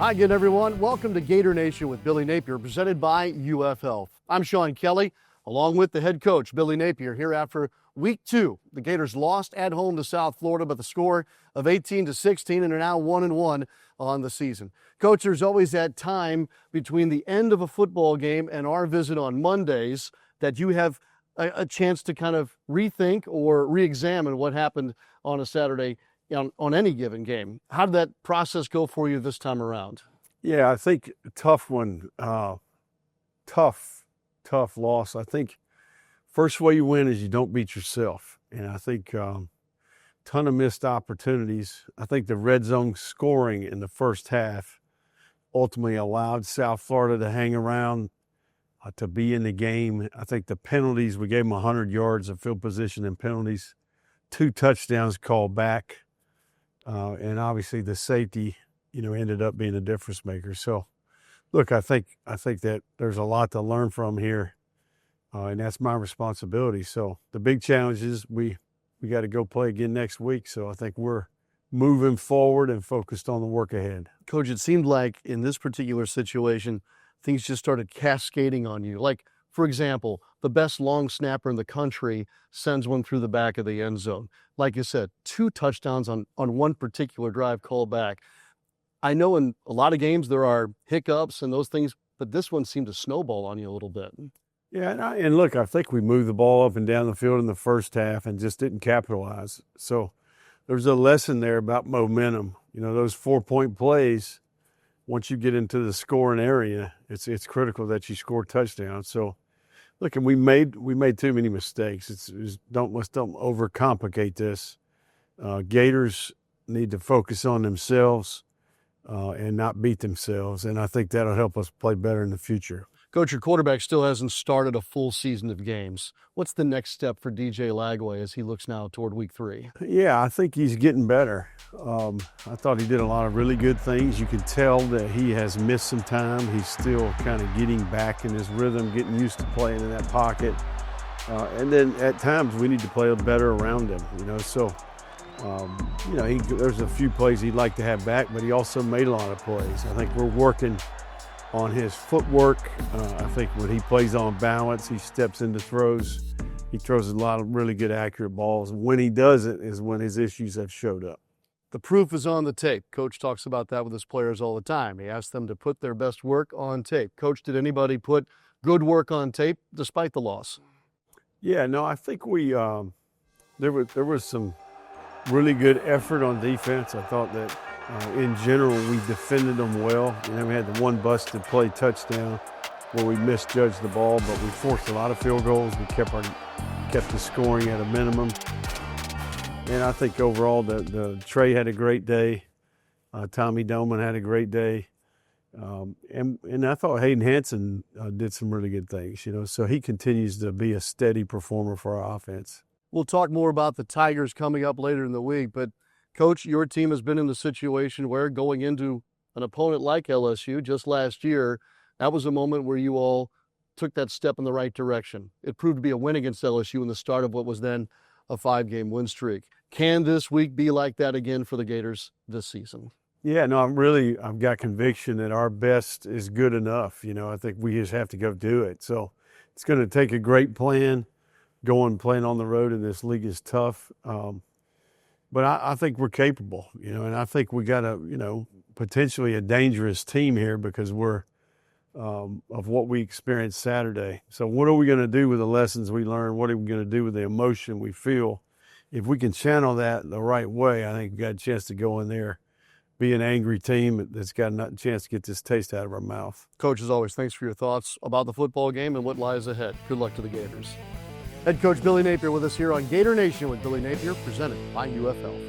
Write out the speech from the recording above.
Hi again, everyone. Welcome to Gator Nation with Billy Napier, presented by UF Health. I'm Sean Kelley, along with the head coach, Billy Napier, here after week 2. The Gators lost at home to South Florida by the score of 18-16 and are now 1-1 on the season. Coach, there's always that time between the end of a football game and our visit on Mondays that you have a chance to kind of rethink or re-examine what happened on a Saturday on any given game. How did that process go for you this time around? Yeah, I think a tough one, tough loss. I think first way you win is you don't beat yourself. And I think ton of missed opportunities. I think the red zone scoring in the first half ultimately allowed South Florida to hang around, to be in the game. I think the penalties, we gave them 100 yards of field position and penalties, 2 touchdowns called back. And obviously the safety, ended up being a difference maker. So, look, I think that there's a lot to learn from here, and that's my responsibility. So the big challenge is we got to go play again next week. So I think we're moving forward and focused on the work ahead. Coach, it seemed like in this particular situation, things just started cascading on you. Like, for example, the best long snapper in the country sends one through the back of the end zone. Like you said, 2 touchdowns on one particular drive called back. I know in a lot of games there are hiccups and those things, but this one seemed to snowball on you a little bit. Yeah, and look, I think we moved the ball up and down the field in the first half and just didn't capitalize. So there's a lesson there about momentum. Those 4-point plays, once you get into the scoring area, it's critical that you score touchdowns. So, look, and we made too many mistakes. Let's don't overcomplicate this. Gators need to focus on themselves and not beat themselves, and I think that'll help us play better in the future. Coach, your quarterback still hasn't started a full season of games. What's the next step for DJ Lagway as he looks now toward week 3? Yeah, I think he's getting better. I thought he did a lot of really good things. You can tell that he has missed some time. He's still kind of getting back in his rhythm, getting used to playing in that pocket. And then at times we need to play better around him, So, there's a few plays he'd like to have back, but he also made a lot of plays. I think we're working on his footwork. I think when he plays on balance, he steps into throws. He throws a lot of really good, accurate balls. When he does it is when his issues have showed up. The proof is on the tape. Coach talks about that with his players all the time. He asks them to put their best work on tape. Coach, did anybody put good work on tape despite the loss? Yeah, no, I think we there was some really good effort on defense. I thought that in general we defended them well. We had the one busted play touchdown where we misjudged the ball, but we forced a lot of field goals. We kept the scoring at a minimum. And I think overall the Trey had a great day. Tommy Doman had a great day. And I thought Hayden Hanson did some really good things, so he continues to be a steady performer for our offense. We'll talk more about the Tigers coming up later in the week, but Coach, your team has been in the situation where going into an opponent like LSU just last year, that was a moment where you all took that step in the right direction. It proved to be a win against LSU in the start of what was then a 5-game win streak. Can this week be like that again for the Gators this season? Yeah, no, I've got conviction that our best is good enough. I think we just have to go do it. So it's going to take a great plan. Playing on the road in this league is tough. But I think we're capable, and I think we got potentially a dangerous team here because we're of what we experienced Saturday. So what are we going to do with the lessons we learned? What are we going to do with the emotion we feel? If we can channel that the right way, I think we've got a chance to go in there, be an angry team that's got a chance to get this taste out of our mouth. Coach, as always, thanks for your thoughts about the football game and what lies ahead. Good luck to the Gators. Head coach Billy Napier with us here on Gator Nation with Billy Napier, presented by UF Health.